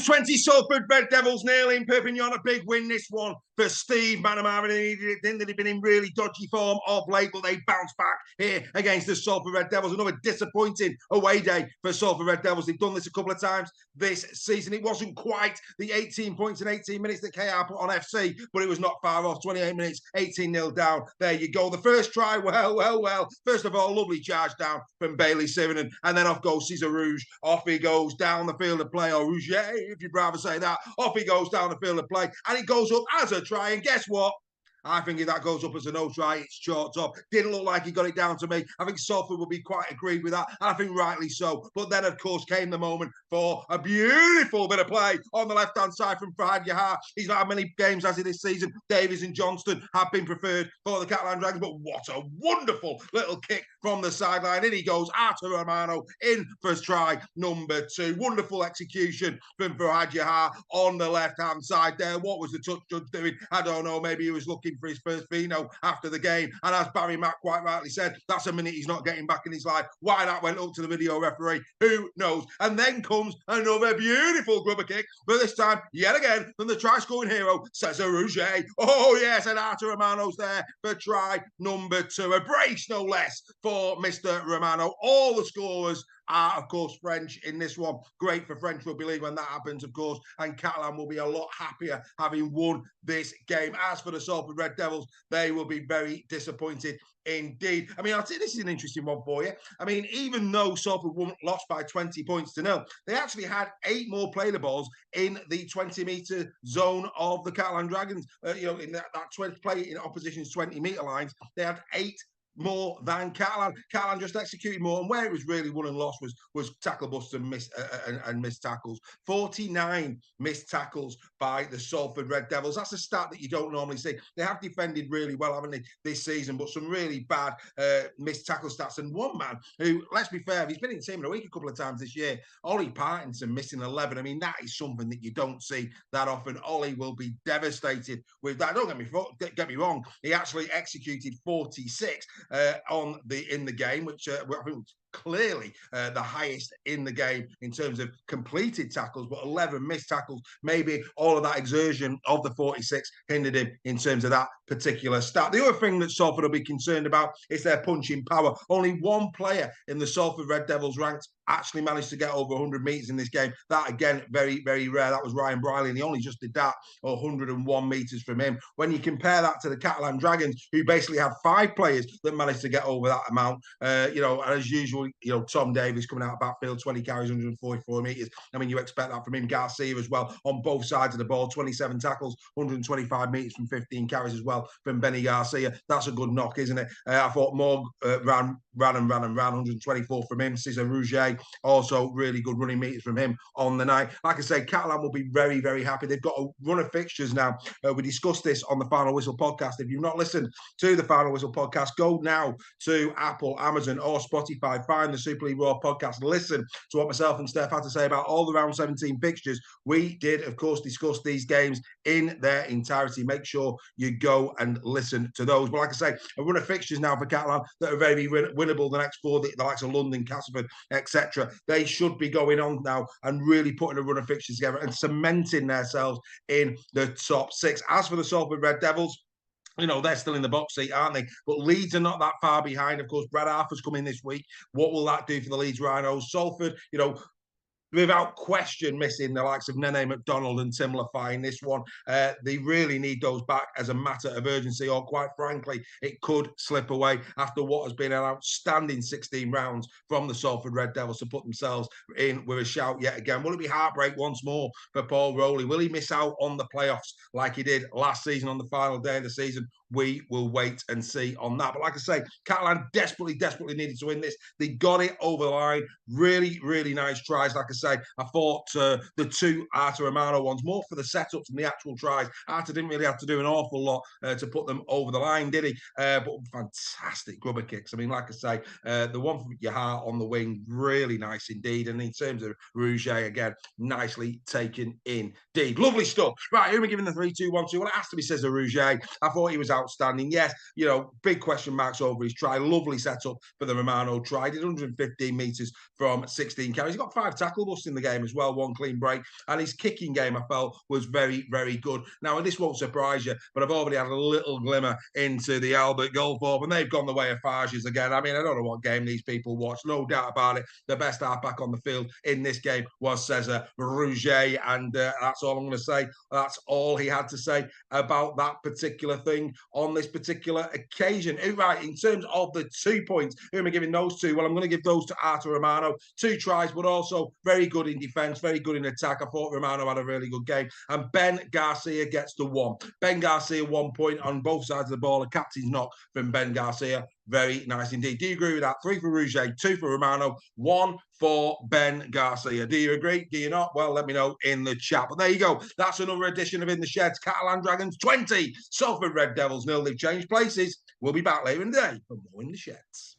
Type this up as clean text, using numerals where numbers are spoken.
-20 Salford Red Devils nailing Perpignan. A big win, this one for Steve Manamara. They've been in really dodgy form of late, but they bounced back here against the Salford Red Devils. Another disappointing away day for Salford Red Devils. They've done this a couple of times this season. It wasn't quite the 18 points in 18 minutes that KR put on FC, but it was not far off. 28 minutes, 18-0 down. There you go. The first try, well. First of all, lovely charge down from Bailey Sivinen, and then off goes Cesar Rouge. Off he goes down the field of play, or Rouge, if you'd rather say that. Off he goes down the field of play, and it goes up as a try. And guess what? I think if that goes up as a no try, it's chalked up. Didn't look like he got it down to me. I think Salford will be quite agreed with that, and I think rightly so. But then, of course, came the moment for a beautiful bit of play on the left-hand side from Fahad Yahar. He's not had many games as he this season. Davies and Johnston have been preferred for the Catalan Dragons, but what a wonderful little kick from the sideline. In he goes, Artur Romano in for try number 2. Wonderful execution from Fahad Yahar on the left-hand side there. What was the touch judge doing? I don't know. Maybe he was looking for his first Vino after the game. And as Barry Mack quite rightly said, that's a minute he's not getting back in his life. Why that went up to the video referee, who knows? And then comes another beautiful grubber kick, but this time, yet again, from the try-scoring hero, Cesar Rouge. Oh, yes, and Artur Romano's there for try number 2. A brace, no less, for Mr. Romano. All the scorers are, of course, French in this one. Great for French Rugby League when that happens, of course, and Catalan will be a lot happier having won this game. As for the Salford Red Devils, they will be very disappointed indeed. I mean, I'll say this is an interesting one for you. I mean, even though Salford lost by 20 points to 0, they actually had 8 more playable balls in the 20-metre zone of the Catalan Dragons. In that 20 play in opposition's 20-metre lines, they had 8 more than Catalan. Catalan just executed more, and where it was really won and lost was tackle busts and missed tackles. 49 missed tackles by the Salford Red Devils. That's a stat that you don't normally see. They have defended really well, haven't they, this season, but some really bad missed tackle stats. And one man who, let's be fair, he's been in Team of the Week a couple of times this year, Ollie Parkinson, missing 11. I mean, that is something that you don't see that often. Ollie will be devastated with that. Don't get me wrong. He actually executed 46 in the game, which I think was clearly the highest in the game in terms of completed tackles, but 11 missed tackles. Maybe all of that exertion of the 46 hindered him in terms of that particular stat. The other thing that Salford will be concerned about is their punching power. Only one player in the Salford Red Devils ranks actually managed to get over 100 metres in this game. That, again, very, very rare. That was Ryan Briley, and he only just did that, 101 metres from him. When you compare that to the Catalan Dragons, who basically had 5 players that managed to get over that amount, as usual, Tom Davies coming out of backfield, 20 carries, 144 metres. I mean, you expect that from him. Garcia as well on both sides of the ball, 27 tackles, 125 metres from 15 carries as well from Benny Garcia. That's a good knock, isn't it? I thought Morg ran, 124 from him. Cesar Rouge, also really good running meters from him on the night. Like I say, Catalan will be very, very happy. They've got a run of fixtures now. We discussed this on the Final Whistle podcast. If you've not listened to the Final Whistle podcast, go now to Apple, Amazon or Spotify. Find the Super League Raw podcast. Listen to what myself and Steph had to say about all the round 17 fixtures. We did, of course, discuss these games in their entirety. Make sure you go and listen to those. But like I say, a run of fixtures now for Catalan that are very winnable. The next 4, the likes of London, Castleford, etc. They should be going on now and really putting a run of fixtures together and cementing themselves in the top 6. As for the Salford Red Devils, they're still in the box seat, aren't they? But Leeds are not that far behind. Of course, Brad Arthur's coming this week. What will that do for the Leeds Rhinos? Salford, without question, missing the likes of Nene McDonald and Tim Lafay in this one. They really need those back as a matter of urgency, or quite frankly, it could slip away after what has been an outstanding 16 rounds from the Salford Red Devils to put themselves in with a shout yet again. Will it be heartbreak once more for Paul Rowley? Will he miss out on the playoffs like he did last season on the final day of the season? We will wait and see on that. But like I say, Catalan desperately needed to win this. They got it over the line. Really, really nice tries. Like I say, I thought the 2 Artur Romano ones more for the setups and the actual tries. Artur didn't really have to do an awful lot to put them over the line, did he? But fantastic grubber kicks. I mean, like I say, the one from Yahar on the wing, really nice indeed. And in terms of Rouge, again, nicely taken indeed. Lovely stuff. Right, who are we giving the 3-2-1-2? Well, it has to be Cesar Rouge. I thought he was outstanding. Yes, big question marks over his try. Lovely setup for the Romano try. He did 115 metres from 16 carries. He got 5 tackle filibustering the game as well, one clean break. And his kicking game, I felt, was very, very good. Now, this won't surprise you, but I've already had a little glimmer into the Albert Goldthorpe, and they've gone the way of Fages again. I mean, I don't know what game these people watch. No doubt about it. The best halfback on the field in this game was Cesar Rouget, and that's all I'm going to say. That's all he had to say about that particular thing on this particular occasion. Right, in terms of the 2 points, who am I giving those to? Well, I'm going to give those to Artur Romano. 2 tries, but also very good in defence, very good in attack. I thought Romano had a really good game. And Ben Garcia gets the 1. Ben Garcia, 1 point on both sides of the ball. A captain's knock from Ben Garcia. Very nice indeed. Do you agree with that? 3 for Rouget, 2 for Romano, 1 for Ben Garcia. Do you agree? Do you not? Well, let me know in the chat. But there you go. That's another edition of In the Sheds. Catalan Dragons 20, Salford Red Devils 0. They've changed places. We'll be back later in the day for more In the Sheds.